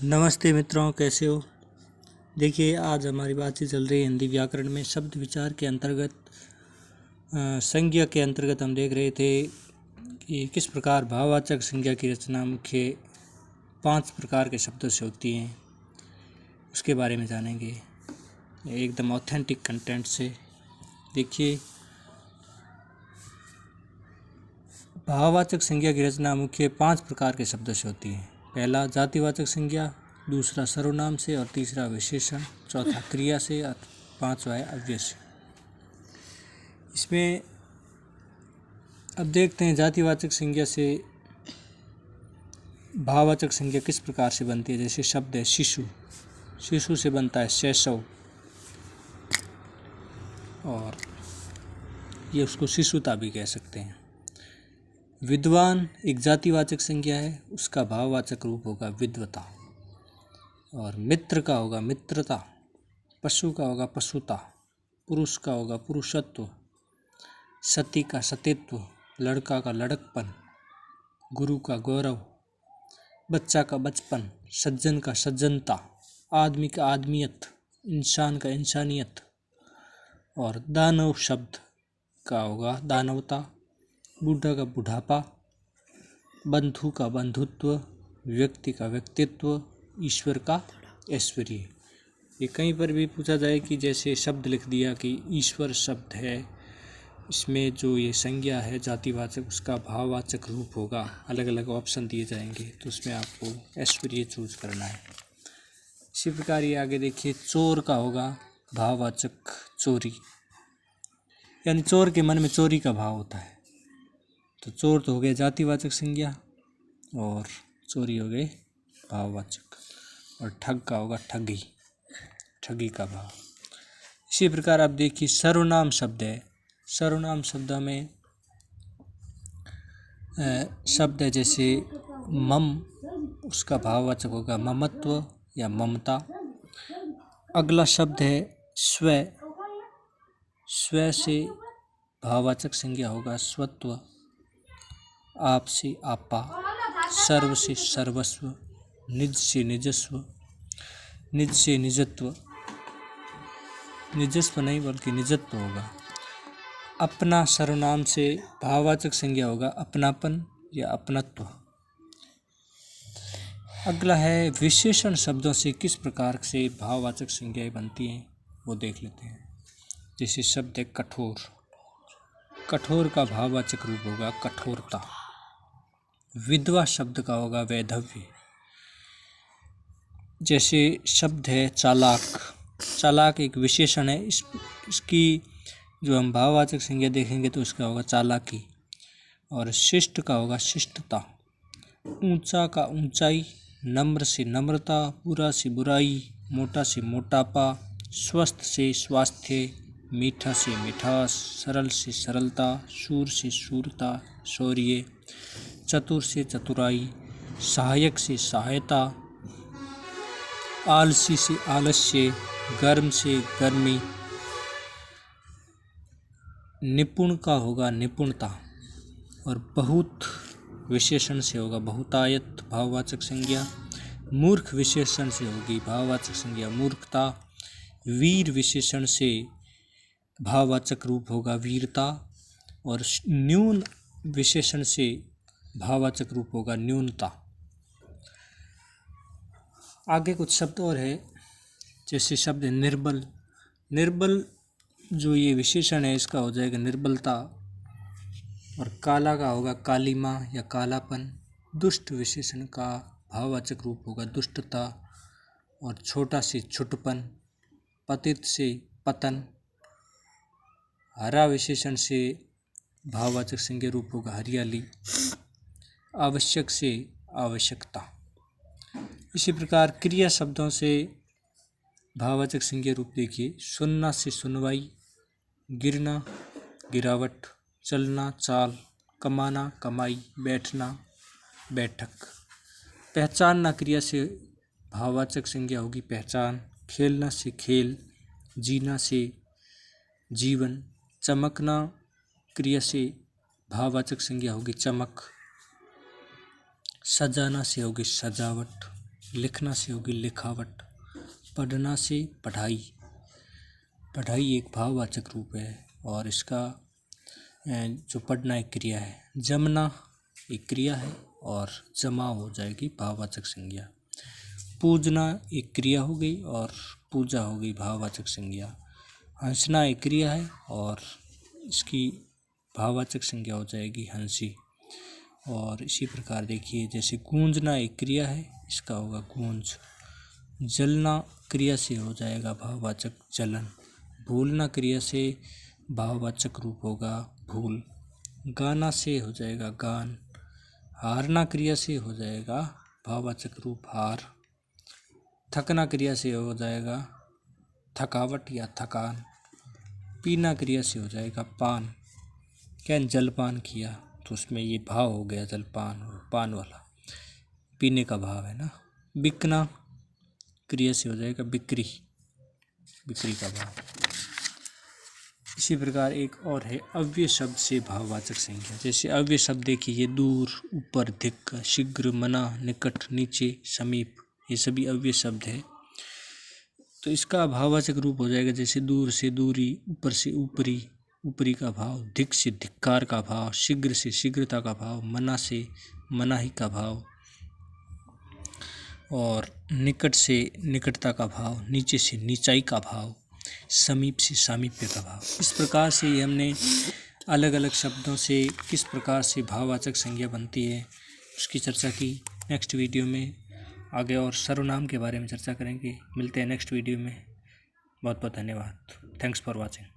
नमस्ते मित्रों, कैसे हो। देखिए, आज हमारी बातचीत चल रही है हिंदी व्याकरण में शब्द विचार के अंतर्गत संज्ञा के अंतर्गत हम देख रहे थे कि किस प्रकार भाववाचक संज्ञा की रचना मुख्य 5 प्रकार के शब्दों से होती हैं, उसके बारे में जानेंगे एकदम ऑथेंटिक कंटेंट से। देखिए, भाववाचक संज्ञा की रचना मुख्य 5 प्रकार के शब्दों से होती है। पहला जातिवाचक संज्ञा, दूसरा सर्वनाम से और तीसरा विशेषण, चौथा क्रिया से और पांचवा है अव्यय से। इसमें अब देखते हैं जातिवाचक संज्ञा से भाववाचक संज्ञा किस प्रकार से बनती है। जैसे शब्द है शिशु, शिशु से बनता है शैशव, और ये उसको शिशुता भी कह सकते हैं। विद्वान एक जातिवाचक संज्ञा है, उसका भाववाचक रूप होगा विद्वता। और मित्र का होगा मित्रता, पशु का होगा पशुता, पुरुष का होगा पुरुषत्व, सती का सतीत्व, लड़का का लड़कपन, गुरु का गौरव, बच्चा का बचपन, सज्जन का सज्जनता, आदमी का आदमियत, इंसान का इंसानियत। और दानव शब्द का होगा दानवता, बूढ़ा का बुढ़ापा, बंधु का बंधुत्व, व्यक्ति का व्यक्तित्व, ईश्वर का ऐश्वर्य। ये कहीं पर भी पूछा जाए कि जैसे शब्द लिख दिया कि ईश्वर शब्द है, इसमें जो ये संज्ञा है जातिवाचक, उसका भाववाचक रूप होगा। अलग अलग ऑप्शन दिए जाएंगे तो उसमें आपको ऐश्वर्य चूज करना है। इसी प्रकार ये आगे देखिए, चोर का होगा भाववाचक चोरी, यानी चोर के मन में चोरी का भाव होता है। तो चोर तो हो गए जातिवाचक संज्ञा और चोरी हो गए भाववाचक। और ठग का होगा ठगी, ठगी का भाव। इसी प्रकार आप देखिए सर्वनाम शब्द है, सर्वनाम शब्द में शब्द है जैसे मम, उसका भाववाचक होगा ममत्व या ममता। अगला शब्द है स्व, स्व से भाववाचक संज्ञा होगा स्वत्व। आप से आपा, सर्व से सर्वस्व, निज से निजस्व, निज से निजत्व, निजस्व नहीं बल्कि निजत्व होगा। अपना सर्वनाम से भाववाचक संज्ञा होगा अपनापन या अपनत्व। अगला है विशेषण शब्दों से किस प्रकार से भाववाचक संज्ञाएं बनती हैं, वो देख लेते हैं। जैसे शब्द है कठोर, कठोर का भाववाचक रूप होगा कठोरता। विधवा शब्द का होगा वैधव्य। जैसे शब्द है चालाक, चालाक एक विशेषण है, इसकी जो हम भाववाचक संज्ञा देखेंगे तो इसका होगा चालाकी। और शिष्ट का होगा शिष्टता। ऊंचा का ऊंचाई, नम्र से नम्रता, बुरा से बुराई, मोटा से मोटापा, स्वस्थ से स्वास्थ्य, मीठा से मिठास, सरल से सरलता, शूर से शूरता शौर्य, चतुर से चतुराई, सहायक से सहायता, आलसी से आलस्य, गर्म से गर्मी। निपुण का होगा निपुणता। और बहुत विशेषण से होगा बहुतायत भाववाचक संज्ञा। मूर्ख विशेषण से होगी भाववाचक संज्ञा मूर्खता। वीर विशेषण से भाववाचक रूप होगा वीरता। और न्यून विशेषण से भाववाचक रूप होगा न्यूनता। आगे कुछ शब्द और है, जैसे शब्द निर्बल, निर्बल जो ये विशेषण है इसका हो जाएगा निर्बलता। और काला का होगा कालिमा या कालापन। दुष्ट विशेषण का भाववाचक रूप होगा दुष्टता। और छोटा से छुटपन, पतित से पतन। हरा विशेषण से भाववाचक संज्ञा रूप होगा हरियाली। आवश्यक से आवश्यकता। इसी प्रकार क्रिया शब्दों से भाववाचक संज्ञा रूप देखिए, सुनना से सुनवाई, गिरना गिरावट, चलना चाल, कमाना कमाई, बैठना बैठक। पहचानना क्रिया से भाववाचक संज्ञा होगी पहचान। खेलना से खेल, जीना से जीवन। चमकना क्रिया से भाववाचक संज्ञा होगी चमक। सजाना से होगी सजावट। लिखना से होगी लिखावट, पढ़ना से पढ़ाई, पढ़ाई एक भाववाचक रूप है और इसका जो पढ़ना एक क्रिया है, जमना एक क्रिया है और जमा हो जाएगी भाववाचक संज्ञा। पूजना एक क्रिया हो गई और पूजा हो गई भाववाचक संज्ञा। हंसना एक क्रिया है और इसकी भाववाचक संज्ञा हो जाएगी हंसी। और इसी प्रकार देखिए, जैसे गूंजना एक क्रिया है, इसका होगा गूंज। जलना क्रिया से हो जाएगा भाववाचक जलन। भूलना क्रिया से भाववाचक रूप होगा भूल। गाना से हो जाएगा गान। हारना क्रिया से हो जाएगा भाववाचक रूप हार। थकना क्रिया से हो जाएगा थकावट या थकान। पीना क्रिया से हो जाएगा पान। क्या जलपान किया तो उसमें ये भाव हो गया जलपान, पान वाला पीने का भाव है ना। बिकना क्रिया से हो जाएगा बिक्री, बिक्री का भाव। इसी प्रकार एक और है अव्यय शब्द से भाववाचक संज्ञा। जैसे अव्यय शब्द देखिए, ये दूर, ऊपर, धिक्, शीघ्र, मना, निकट, नीचे, समीप, ये सभी अव्यय शब्द है। तो इसका भाववाचक रूप हो जाएगा जैसे दूर से दूरी, ऊपर से ऊपरी, ऊपरी का भाव, धिक् से धिक्कार का भाव, शीघ्र से शीघ्रता का भाव, मना से मनाही का भाव और निकट से निकटता का भाव, नीचे से नीचाई का भाव, समीप से सामीप्य का भाव। इस प्रकार से ये हमने अलग अलग शब्दों से किस प्रकार से भाववाचक संज्ञा बनती है उसकी चर्चा की। नेक्स्ट वीडियो में आगे और सर्वनाम के बारे में चर्चा करेंगे। मिलते हैं नेक्स्ट वीडियो में। बहुत बहुत धन्यवाद। Thanks for watching.